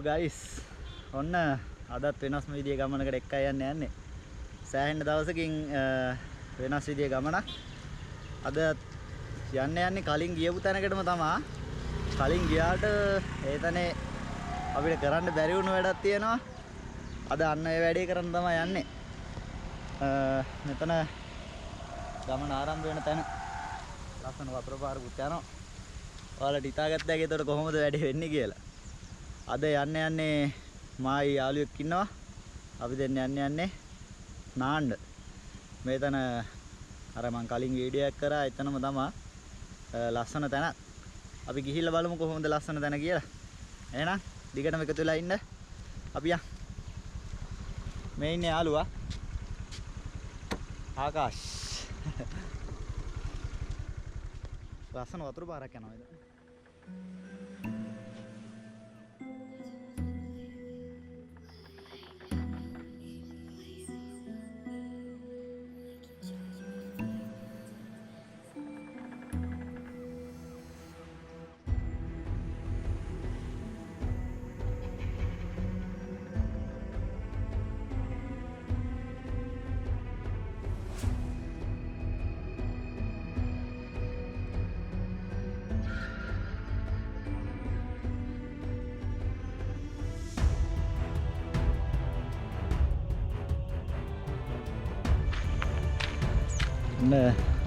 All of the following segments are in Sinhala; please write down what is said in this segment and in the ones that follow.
හලෝ ගයිස් ඔන්න අදත් වෙනස්ම විදිය ගමනකට එක්කයි යන්නේ සෑහෙන දවසකින් වෙනස් විදිය ගමනක් අද යන්නේ කලින් ගියපු තැනකටම තමයි කලින් ගියාට ඒ තැනේ අපිට කරන්න බැරි වුණු වැඩක් තියෙනවා අද අන්න ඒ වැඩේ කරන්න තමයි යන්නේ මෙතන ගමන ආරම්භ වෙන තැන ලස්සන වතුර පාරකුත් යනවා ඔයාලට හිතාගත්තා ඒකට කොහොමද වැඩේ වෙන්නේ කියලා අද යන්නේ මායි යාළුවෙක් ඉන්නවා අපි දෙන්න යන්නේ නාන්න මේතන අර මං කලින් වීඩියෝ එකක් කරා එතනම තමයි ලස්සන තැන අපි ගිහිල්ලා බලමු කොහොමද ලස්සන තැන කියලා එහෙනම් දිගටම එකතු වෙලා ඉන්න අපි යන් මේ ඉන්නේ යාළුවා ආකාශ් ලස්සන වතුර පාරක් යනවා ඉතින්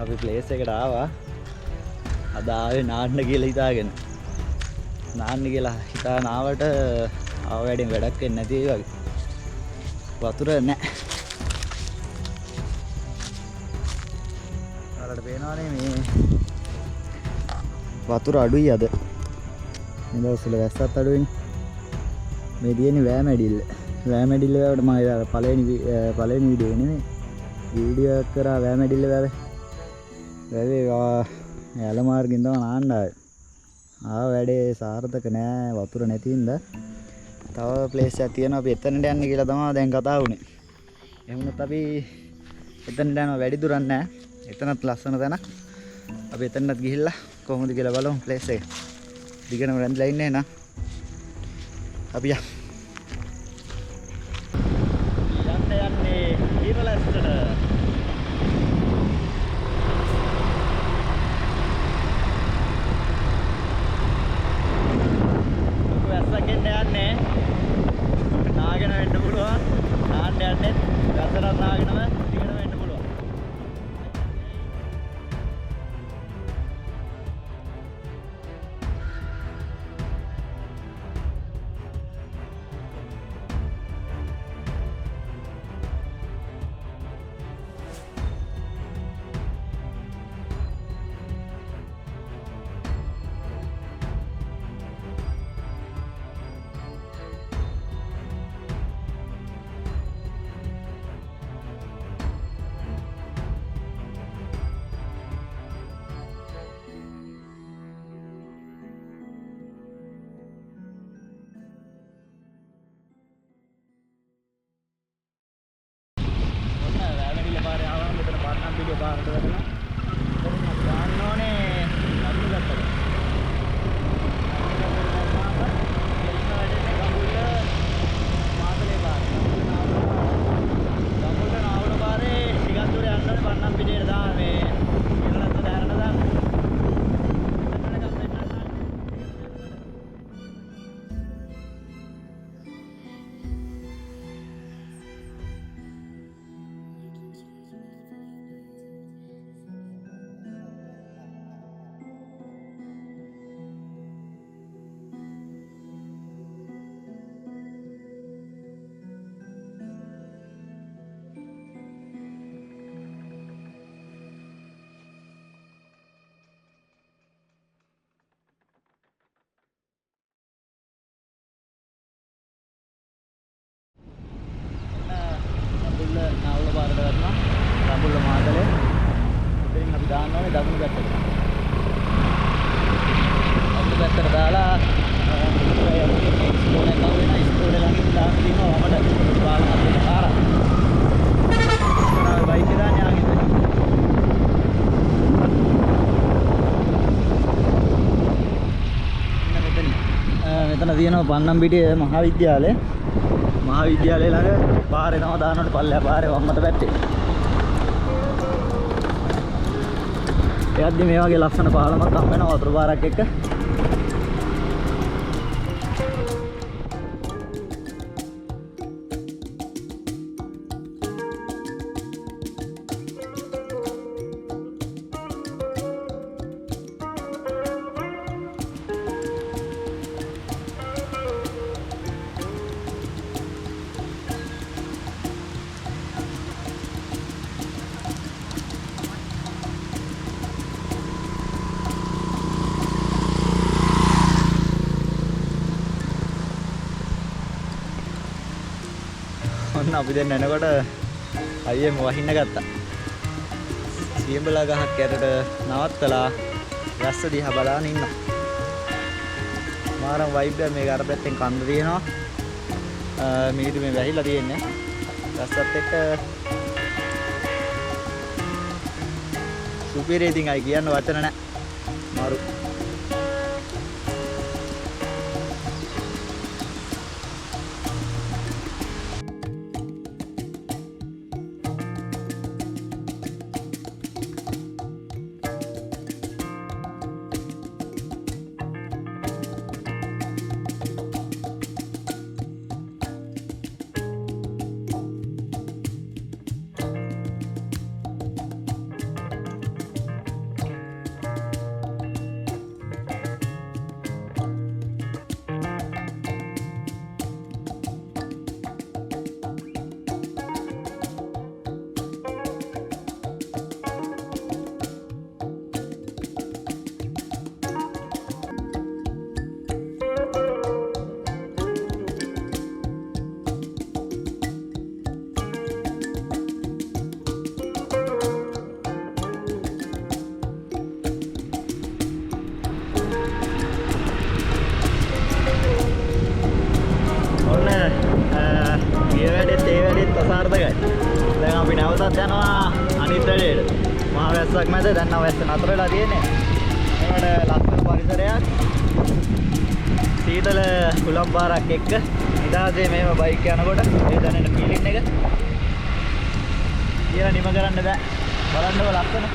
අපි ප්ලේස් එකට ආවා අද ආවේ නාන්න කියලා හිතාගෙන නාන්න කියලා හිතාන ආවට ආව වැඩෙන් වැඩක් වෙන්නේ නැති ඒ වගේ වතුර නැහැ ඔයාලට පේනවනේ මේ වතුර අඩුයි අද මේ දවස්වල වැස්සත් අඩුයිනේ මේ තියෙන්නේ වෑමැඩිල්ල වලට මම පළවෙනි වීඩියෝ නෙමෙයි වීඩියෝ එක කරා වෑමැඩිල්ල වැවේ යාල මාර්ගෙන් තමයි නාන්න ආව වැඩේ සාර්ථක නෑ වතුර නැති හින්දා තව ප්ලේස් එකක් තියෙනවා අපි එතනට යන්න කියලා තමයි දැන් කතා වුනේ එහෙම වුණත් අපි එතනට යනවා වැඩි දුරක් නෑ එතනත් ලස්සන තැනක් අපි එතනට ගිහිල්ලා කොහොමද කියලා බලමු ප්ලේස් එක දිගටම රැඳිලා ඉන්නේ නේද අපි යන්නේ ඊරලස්ටට නාගෙන වෙන්න පුළුවන් නාන්න යන්නේ වැස්සට නාගෙනම දිගට වෙන්න පුළුවන් පාරට වැටෙනවා. ඉතින් අපි දාන්න ඕනේ අඩු ගත්තට. මාතලේ පාර. ගම්මුල්ල නාවුල පාරේ සිගන්දුරේ යන්න ඕනේ පන්නම් පිටියට දාන්න මේ ඉරලත් දැරට දාන්න. නාවුල පාරට වැටෙනවා. රඹුල්ල මාතලේ. ඉතින් අපි දාන්න ඕනේ දකුණු පැත්තට. දකුණු පැත්තට දාලා ඉස්කෝලේ කව වෙන ඉස්කෝලේ ළඟින් දාන්න තියෙනවා වමට වාහන හදන පාර. ආ බයික් එක දාන්න යාගින්. මෙතන තියෙනවා පන්නම්පිටියේ මහාවිද්‍යාලය. මහාවිද්‍යාලය ළඟ පාරේ තමයි දානකොට පල්ලෙහා පාරේ වම්මත පැත්තේ. එයක්දි මේ වගේ ලස්සන පාලමක් හම් වෙනවා වතුර පාරක් එක්ක. අපි දැන් යනකොට අයියම වහින්න ගත්තා. සියඹලා ගහක් යටට නවත්තලා වැස්ස දිහා බලාගෙන ඉන්නවා. මාරම් වයිබ් එක මේක අර පැත්තෙන් කන්ද තියෙනවා. මිහිදු මේ වැහිලා තියෙන්නේ. වැස්සත් එක්ක සුපිරි ඉතින් අය කියන්න වචන නැහැ. මාරු. දැන් අපි නැවතත් යනවා අනිත් වැඩේට. මහ වැස්සක් මැද දැන් නම් වැස්ස නතර වෙලා තියෙන්නේ. ඒකට ලස්සන පරිසරයක්. සීතල කුලම් පාරක් එක්ක ඉදාසේ මේව බයික් යනකොට ඒ දැනෙන ෆීලිං එක කියලා නිම කරන්න බෑ. බලන්නකො ලස්සන.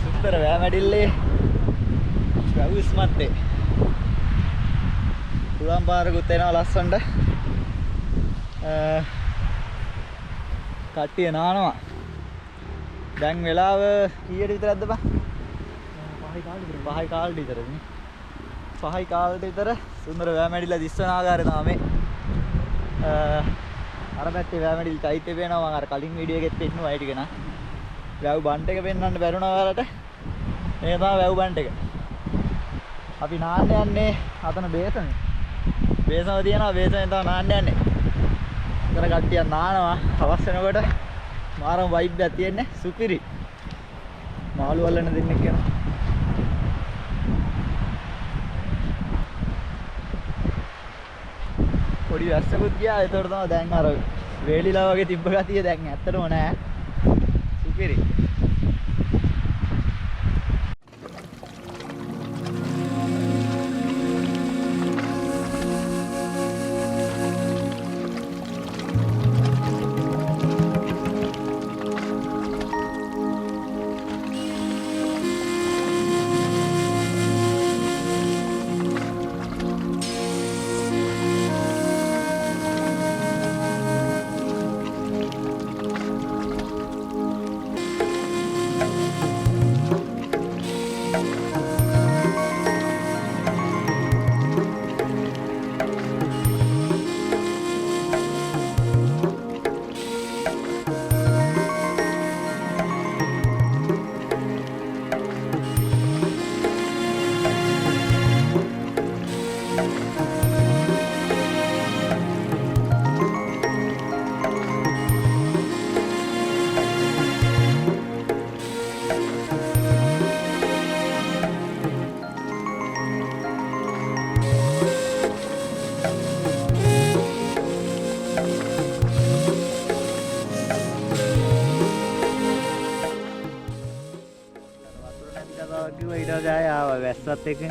සුන්දර වෑමැඩිල්ලේ වැව්ස් මැද්දේ පුලම් පාරකුත් එනවා ලස්සනට. කට්ටිය නානවා. දැන් වෙලාව කීයට විතරද බං? 5යි කාලට විතරනේ. 5යි කාලට විතර සුන්දර වෑමැඩිල්ල දිස්වන ආකාරය තමයි මේ. අර පැත්තේ වෑමැඩිල්ල චෛත්‍ය පේනවා. මම අර කලින් වීඩියෝ එකෙත් පෙන්නුවා ඒ ටික නා. වැව් බන්ට් එක පෙන්වන්න බැරුණා ඔයාලට. මේ තමයි වැව් බන්ට් එක. අපි නාන්න යන්නේ අතන බේසනේ. බේසම තියනවා බේසමෙන් තමයි නාන්න යන්නේ. අතන කට්ටියක් නානවා. හවස් වෙනකොට මාරම වයිබ් එකක් තියෙන්නේ. සුපිරි. මාළු වල්ලන දෙන්නෙක් යනවා. පොඩි වැස්සකුත් ගියා. ඒතකොට තමයි දැන් අර වේලිලා වගේ තිබ්බ ගතිය දැන් ඇත්තටම නෑ. සුපිරි. රෑ ආවා වැස්සත් එක්ක.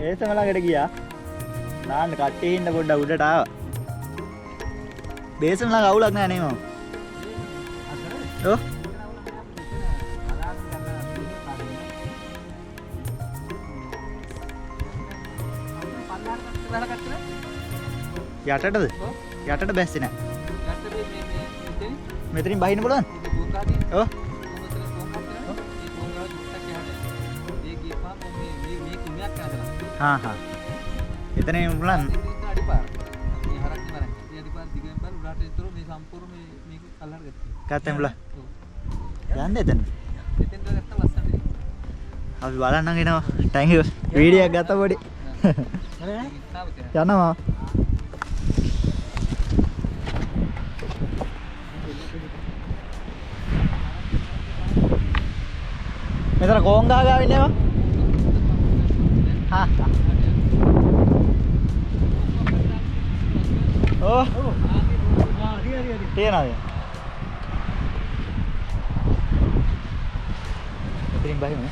ඒසම ළඟට ගියා. නාන්න කට්ටිය ඉන්න පොඩ්ඩක් උඩට ආවා. බේසම ළඟ අවුලක් නෑ නේ මම. ඔව්. යටටද? යටට බැස්සේ නෑ. මෙතනින් බහින්න පුළුවන්? ඔව්. හා හා. එතනින් පුළුවන්. ගත්තම බුලා. යන්නේ එතන. අපි බලන්නම් එනවා. thank you. වීඩියෝ එකක් ගත්තා පොඩි. යනවා. මෙතන කොංගා ගාව ඉන්නේවා. හා. ඕ. තියනවාද? මෙතනින් බහිමු.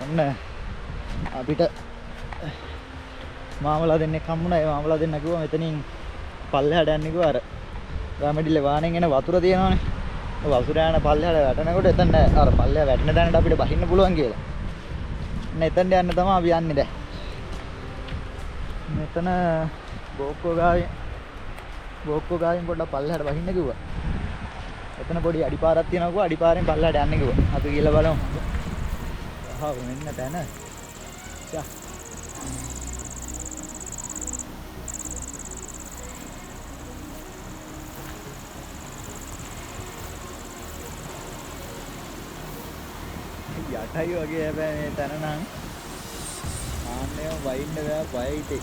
ඔන්න අපිට මාමලා දෙන්නෙක් හම්බුණා. ඒ මාමලා දෙන්න කිව්වා මෙතනින් පල්ලෙහාට යන්න කිව්වා. අර ගාමඩිල්ලේ වාහනෙන් එන වතුර තියෙනවනේ. ඒ වතුර යන පල්ලෙහාට වැටෙනකොට එතන අර පල්ලෙහා වැටෙන තැනට අපිට බහින්න පුළුවන් කියලා. එන්න එතනට යන්න තමයි අපි යන්නේ දැන්. මෙතන බෝක්කෝ ගාවෙන් පොඩ්ඩක් පල්ලෙහාට බහින්න කිව්වා. එතන පොඩි අඩිපාරක් තියෙනවා කිව්වා. අඩිපාරෙන් පල්ලෙහාට යන්න කිව්වා. අපි ගිහලා බලමු. ආ මෙන්න තැන. යා. යටයි වගේ හැබැයි මේ තැන නම් ආන්නේම වයින්න බෑ බයයිතේ.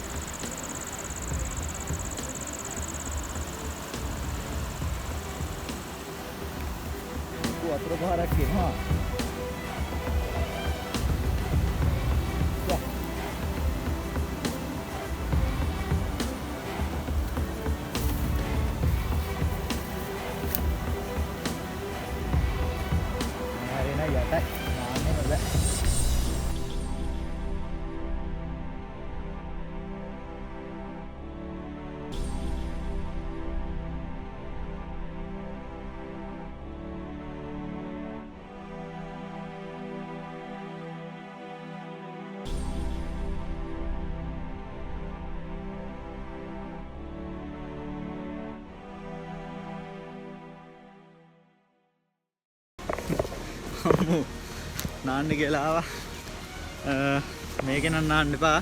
වතුර පාරක් එනවා. නාන්න කියලා ආවා. මේකේ නම් නාන්න එපා.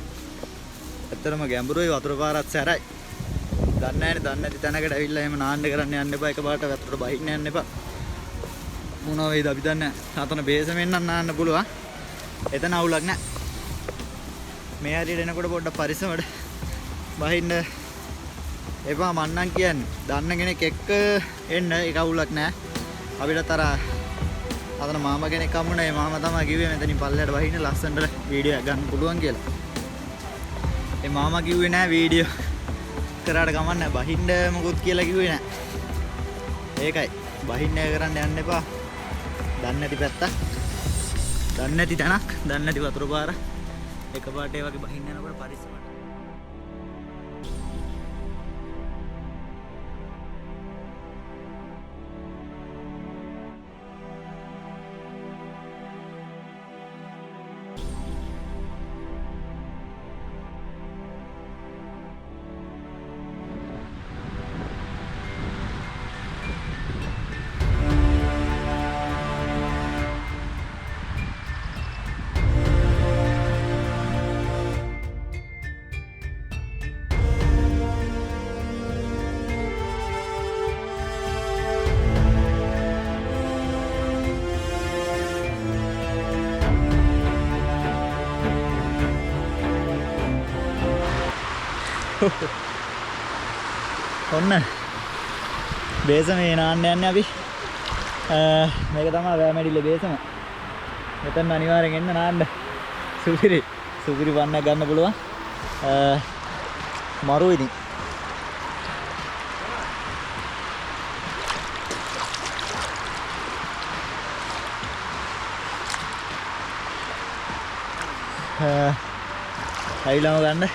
ඇත්තටම ගැඹුරුයි වතුර පාරත් සැරයි. දන්නේ නැති තැනකට ඇවිල්ලා එහෙම නාන්න කරන්න යන්න එපා. එකපාරට වතුරට බහින්න යන්න එපා. මොනවා වේද අපි දන්නේ නැහැ. අතන බේසමෙන් නම් නාන්න පුළුවන්. එතන අවුලක් නැහැ. මේ හරියට එනකොට පොඩ්ඩක් පරිස්සමට බහින්න එපා මන්නම් කියන්නේ. දන්න කෙනෙක් එක්ක එන්න ඒක අවුලක් නැහැ. අපිට අර අතන මාමා කෙනෙක් හම්බුණා. ඒ මාමා තමයි කිව්වේ මෙතනින් පල්ලෙහාට වහින්න ලස්සනට වීඩියෝ එකක් ගන්න පුළුවන් කියලා. ඒ මාමා කිව්වේ නෑ වීඩියෝ කරාට ගමන් නෑ. බහින්න මොකුත් කියලා කිව්වේ නෑ. ඒකයි. බහින්න කරන්න යන්න එපා. දන්නේ නැති පැත්තක්. දන්නේ නැති තැනක්. දන්නේ නැති වතුර පාර. එකපාරට ඒ වගේ බහින්න යනකොට පරිස්සමට. ඔන්න බේසමේ නාන්න යන්නේ අපි. මේක තමයි වැෑමැඩිල්ලේ බේසම. මෙතන අනිවාර්යෙන් එන්න නාන්න. සුපිරි පන්නක් ගන්න පුළුවන්. මරු ඉතින් ඇවිලම ගන්න.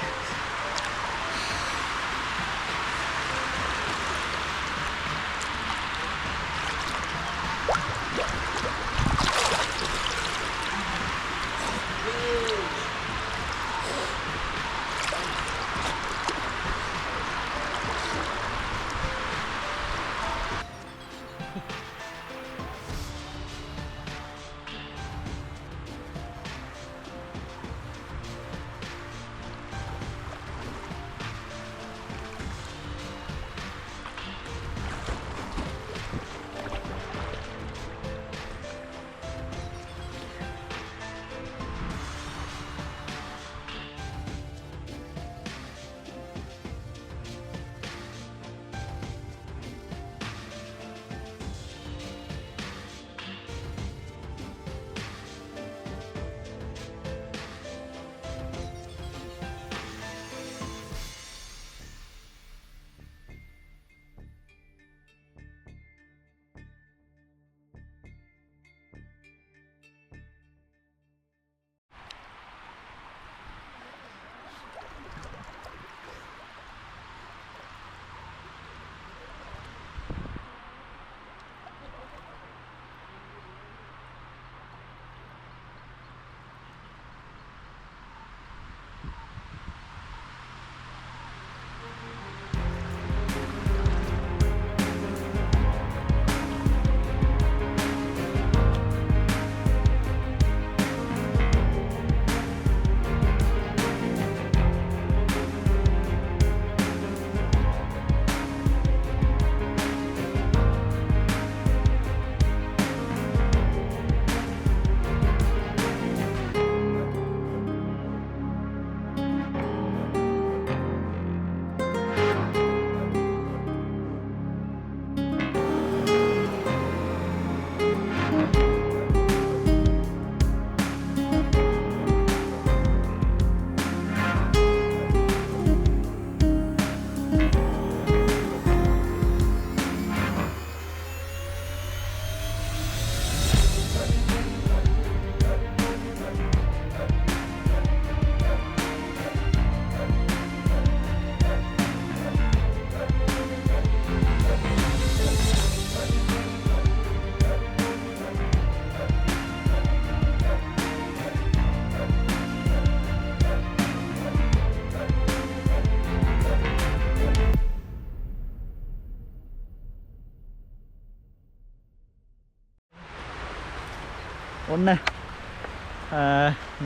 ඔන්න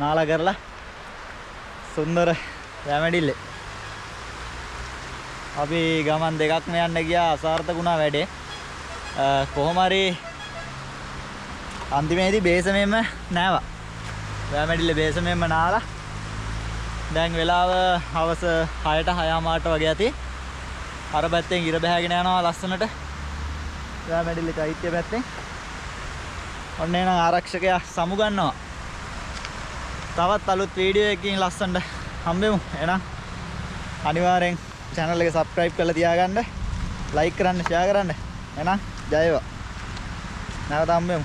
නාලා කරලා සුන්දර වැමඩිල්ලේ අපි ගමන් දෙකක්ම යන්න ගියා අසාර්ථක වුණා වැඩේ. කොහොම හරි අන්තිමේදී බේසමෙන්ම නෑවා. වැමඩිල්ලේ බේසමෙන්ම නාලා දැන් වෙලාව හවස 6ට 6:00 වගේ ඇති. අර පැත්තෙන් ඉර බහගෙන යනවා ලස්සනට වැමඩිල්ලේ චෛත්‍ය පැත්තෙන්. ඔන්න එන ආරක්ෂකයා සමු ගන්නවා. තවත් අලුත් වීඩියෝ එකකින් ලස්සනට හම්බෙමු. එහෙනම් අනිවාර්යෙන් channel එක subscribe කරලා තියාගන්න. like කරන්න, share කරන්න. එහෙනම් ජය වේවා. නැවත හම්බෙමු.